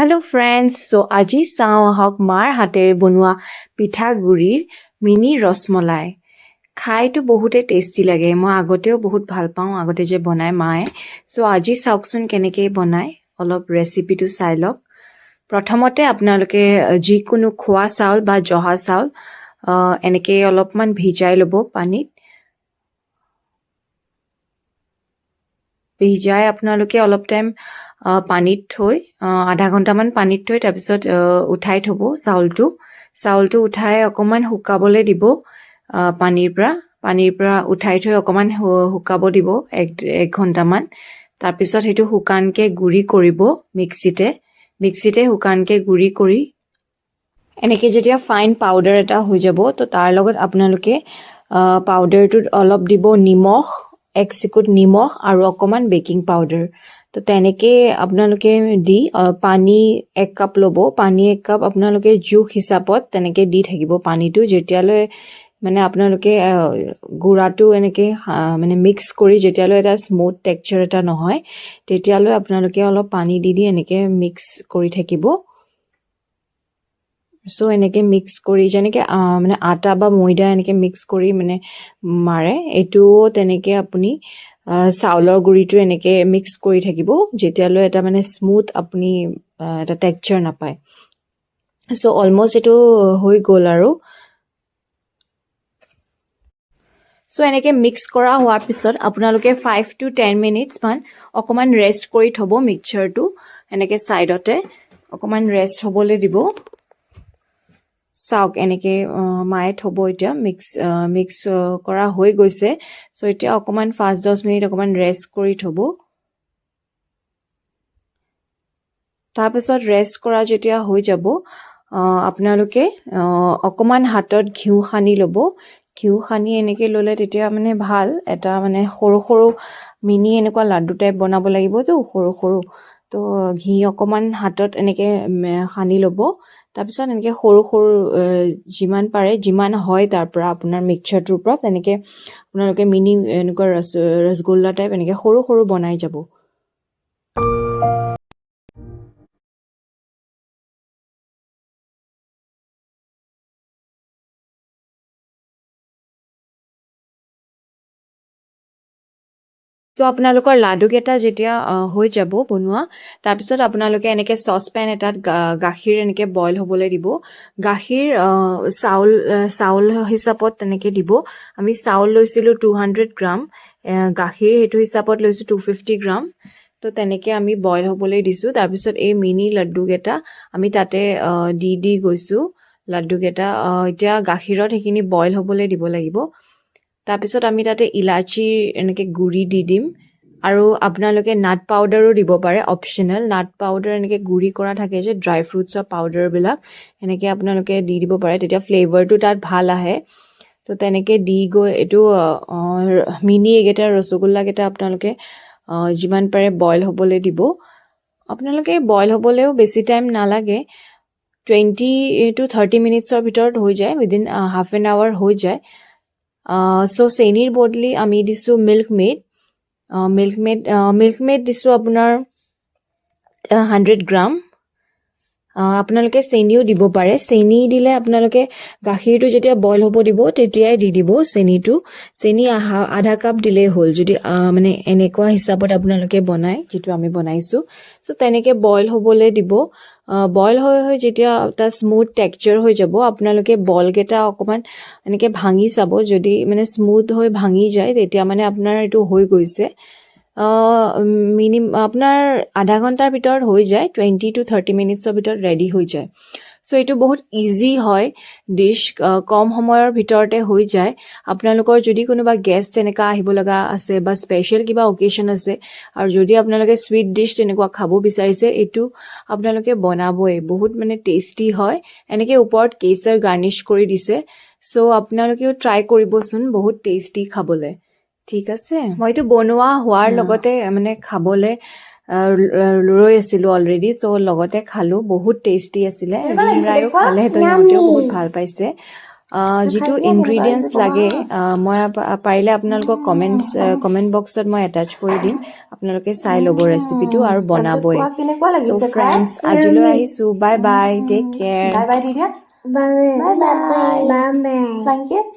Hello friends, so আজি চাওঁ আহক মাৰ হাতেৰে বনোৱা পিঠাগুড়িৰ মিনি ৰসমলাই। খাইতো বহুতে টেষ্টি লাগে। মই আগতেও বহুত ভাল পাওঁ আগতে যে বনাই মায়ে। সো আজি চাওকচোন কেনেকৈ বনায় অলপ ৰেচিপিটো চাই লওক। প্ৰথমতে আপোনালোকে যিকোনো খোৱা চাউল বা জহা চাউল এনেকৈ অলপমান ভিজাই ল'ব পানীত। ভিজাই আপোনালোকে অলপ টাইম পানীত থৈ আধা ঘণ্টামান পানীত থৈ তাৰপিছত উঠাই থ'ব চাউলটো উঠাই অকণমান শুকাবলৈ দিব। পানীৰ পৰা উঠাই থৈ অকণমান শুকাব দিব এক ঘণ্টামান। তাৰপিছত সেইটো শুকানকৈ গুড়ি কৰিব মিক্সিতে শুকানকৈ গুড়ি কৰি এনেকৈ যেতিয়া ফাইন পাউডাৰ এটা হৈ যাব তো তাৰ লগত আপোনালোকে পাউডাৰটোত অলপ দিব নিমখ, এক চিকুট নিমখ আৰু অকণমান বেকিং পাউডাৰ। তো তেনেকৈ আপোনালোকে দি পানী 1 কাপ ল'ব। পানী 1 কাপ আপোনালোকে জোখ হিচাপত তেনেকৈ দি থাকিব পানীটো যেতিয়ালৈ মানে আপোনালোকে গুড়াটো এনেকৈ মানে মিক্স কৰি যেতিয়ালৈ এটা স্মুথ টেক্সচাৰ এটা নহয় তেতিয়ালৈ আপোনালোকে অলপ পানী দি এনেকৈ মিক্স কৰি থাকিব। সো এনেকৈ মিক্স কৰি যেনেকৈ মানে আটা বা ময়দা এনেকৈ মিক্স কৰি মানে মাৰে এইটোও তেনেকৈ আপুনি চাউলৰ গুড়িটো এনেকৈ মিক্স কৰি থাকিব যেতিয়ালৈ এটা মানে স্মুথ আপুনি এটা টেক্সচাৰ নাপায়। সো অলমষ্ট এইটো হৈ গ'ল আৰু। সো এনেকৈ মিক্স কৰা হোৱাৰ পিছত আপোনালোকে 5 to 10 মিনিটছমান অকণমান ৰেষ্ট কৰি থ'ব মিক্সচাৰটো এনেকৈ ছাইডতে অকণমান ৰেষ্ট হ'বলৈ দিব। চাওক এনেকৈ মায়ে থ'ব এতিয়া মিক্স কৰা হৈ গৈছে। সো এতিয়া অকণমান 5-10 মিনিট অকণমান ৰেষ্ট কৰি থ'ব। তাৰপিছত ৰেষ্ট কৰা যেতিয়া হৈ যাব আপোনালোকে অকণমান হাতত ঘিউ সানি ল'ব। ঘিউ সানি এনেকৈ ল'লে তেতিয়া মানে ভাল এটা মানে সৰু সৰু মিনি এনেকুৱা লাড্ডু টাইপ বনাব লাগিবতো সৰু তো ঘি অকণমান হাতত এনেকৈ সানি ল'ব। তাৰপিছত এনেকৈ সৰু যিমান পাৰে যিমান হয় তাৰ পৰা আপোনাৰ মিক্সচাৰটোৰ পৰা তেনেকৈ আপোনালোকে মিনি এনেকুৱা ৰসগোল্লা টাইপ এনেকৈ সৰু বনাই যাব। তো আপোনালোকৰ লাডুকেইটা যেতিয়া হৈ যাব বনোৱা তাৰপিছত আপোনালোকে এনেকৈ চচপেন এটাত গাখীৰ এনেকৈ বইল হ'বলৈ দিব। গাখীৰ চাউল হিচাপত তেনেকৈ দিব। আমি চাউল লৈছিলোঁ 200 গ্ৰাম, গাখীৰ সেইটো হিচাপত লৈছোঁ 250 গ্ৰাম। তো তেনেকৈ আমি বইল হ'বলৈ দিছোঁ। তাৰপিছত এই মিনি লাড্ডুকেইটা আমি তাতে দি গৈছোঁ লাড্ডুকেইটা এতিয়া গাখীৰত সেইখিনি বইল হ'বলৈ দিব লাগিব। তাৰপিছত আমি তাতে ইলাচি এনেকৈ গুড়ি দি দিম আৰু আপোনালোকে নাট পাউডাৰো দিব পাৰে অপশ্যনেল। নাট পাউডাৰ এনেকৈ গুড়ি কৰা থাকে যে ড্ৰাই ফ্ৰুটছৰ পাউডাৰবিলাক এনেকৈ আপোনালোকে দি দিব পাৰে তেতিয়া ফ্লেভাৰটো তাত ভাল আহে। তো তেনেকৈ দি গৈ এইটো মিনি এইকেইটা ৰসগোল্লাকেইটা আপোনালোকে যিমান পাৰে বইল হ'বলৈ দিব। আপোনালোকে বইল হ'বলৈও বেছি টাইম নালাগে, 20 to 30 মিনিটছৰ ভিতৰত হৈ যায়, উইদিন হাফ এন আৱাৰ হৈ যায়। সো চেনিৰ বদলি আমি দিছোঁ মিল্ক মেড দিছোঁ আপোনাৰ 100 গ্ৰাম। আপোনালোকে চেনিও দিব পাৰে। চেনি দিলে আপোনালোকে গাখীৰটো যেতিয়া বইল হ'ব দিব তেতিয়াই দি দিব চেনি আধা কাপ দিলেই হ'ল যদি মানে এনেকুৱা হিচাপত আপোনালোকে বনায় যিটো আমি বনাইছোঁ। সো তেনেকৈ বইল হ'বলৈ দিব। বইল হৈ যেতিয়া এটা স্মুথ টেক্সচাৰ হৈ যাব আপোনালোকে বলকেইটা অকণমান এনেকৈ ভাঙি চাব। যদি মানে স্মুথ হৈ ভাঙি যায় তেতিয়া মানে আপোনাৰ এইটো হৈ গৈছে। আপোনাৰ আধা ঘণ্টাৰ ভিতৰত হৈ যায়, 20 to 30 মিনিটছৰ ভিতৰত ৰেডি হৈ যায়। সো এইটো বহুত ইজি হয় ডিছ, কম সময়ৰ ভিতৰতে হৈ যায়। আপোনালোকৰ যদি কোনোবা গেষ্ট তেনেকুৱা আহিব লগা আছে বা স্পেচিয়েল কিবা অকেশ্যন আছে আৰু যদি আপোনালোকে চুইট ডিছ তেনেকুৱা খাব বিচাৰিছে এইটো আপোনালোকে বনাবই, বহুত মানে টেষ্টি হয়। এনেকৈ ওপৰত কেশৰ গাৰ্নিছ কৰি দিছে। সো আপোনালোকেও ট্ৰাই কৰিবচোন, বহুত টেষ্টি খাবলৈ। ঠিক আছে, মইতো বনোৱা হোৱাৰ লগতে মানে খাবলৈ ৰৈ আছিলোঁ অলৰেডি। চ' লগতে খালোঁ, বহুত টেষ্টি আছিলে। ৰিমৰায়ো খালে, সিহঁতেও বহুত ভাল পাইছে। যিটো ইনগ্ৰিডিয়েণ্টছ লাগে মই পাৰিলে আপোনালোকক কমেণ্ট বক্সত মই এটাচ কৰি দিম আপোনালোকে চাই ল'ব ৰেচিপিটো আৰু বনাবই কেনেকুৱা লাগিছে ফ্ৰেণ্ডছ আজিলৈ আহিছোঁ bye bye take care bye by the দিয়া bye bye bye bye flying কিছ